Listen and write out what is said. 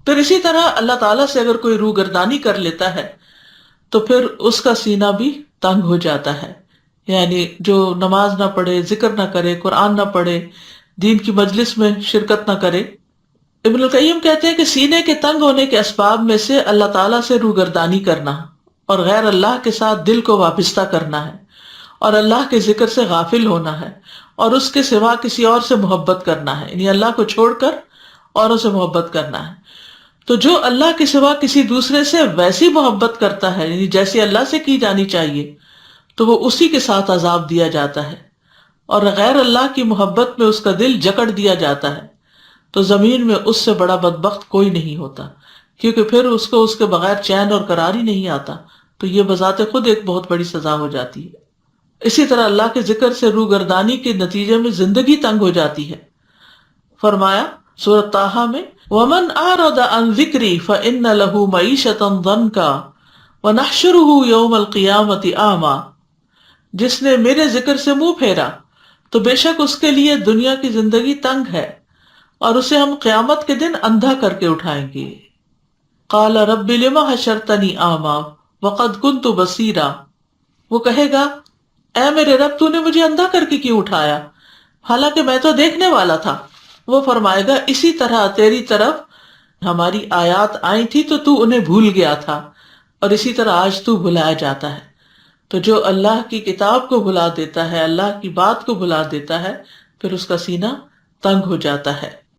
پھر اسی طرح اللہ تعالیٰ سے اگر کوئی روگردانی کر لیتا ہے تو پھر اس کا سینہ بھی تنگ ہو جاتا ہے. یعنی جو نماز نہ پڑھے، ذکر نہ کرے، قرآن نہ پڑھے، دین کی مجلس میں شرکت نہ کرے. ابن القیم کہتے ہیں کہ سینے کے تنگ ہونے کے اسباب میں سے اللہ تعالیٰ سے روگردانی کرنا اور غیر اللہ کے ساتھ دل کو وابستہ کرنا ہے، اور اللہ کے ذکر سے غافل ہونا ہے، اور اس کے سوا کسی اور سے محبت کرنا ہے، یعنی اللہ کو چھوڑ کر اوروں سے محبت کرنا ہے. تو جو اللہ کے سوا کسی دوسرے سے ویسی محبت کرتا ہے، یعنی جیسی اللہ سے کی جانی چاہیے، تو وہ اسی کے ساتھ عذاب دیا جاتا ہے، اور غیر اللہ کی محبت میں اس کا دل جکڑ دیا جاتا ہے. تو زمین میں اس سے بڑا بدبخت کوئی نہیں ہوتا، کیونکہ پھر اس کو اس کے بغیر چین اور قرار ہی نہیں آتا. تو یہ بذات خود ایک بہت بڑی سزا ہو جاتی ہے. اسی طرح اللہ کے ذکر سے روگردانی کے نتیجے میں زندگی تنگ ہو جاتی ہے. فرمایا سورۃ طٰہٰ میں وَمَنْ أَعْرَضَ عَنْ ذِكْرِي فَإِنَّ لَهُ مَعِيشَةً ضَنْكًا وَنَحْشُرُهُ يَوْمَ الْقِيَامَةِ أَعْمَىٰ، جس نے میرے ذکر سے منہ پھیرا تو بے شک اس کے لیے دنیا کی زندگی تنگ ہے، اور اسے ہم قیامت کے دن اندھا کر کے اٹھائیں گے. قَالَ رَبِّ لِمَ حَشَرْتَنِي أَعْمَىٰ وَقَدْ كُنْتُ بَصِيرًا، وہ کہے گا اے میرے رب تو نے مجھے اندھا کر کے کیوں اٹھایا حالانکہ میں تو دیکھنے والا تھا. وہ فرمائے گا اسی طرح تیری طرف ہماری آیات آئی تھی تو انہیں بھول گیا تھا، اور اسی طرح آج تو بھلایا جاتا ہے. تو جو اللہ کی کتاب کو بھلا دیتا ہے، اللہ کی بات کو بھلا دیتا ہے، پھر اس کا سینہ تنگ ہو جاتا ہے.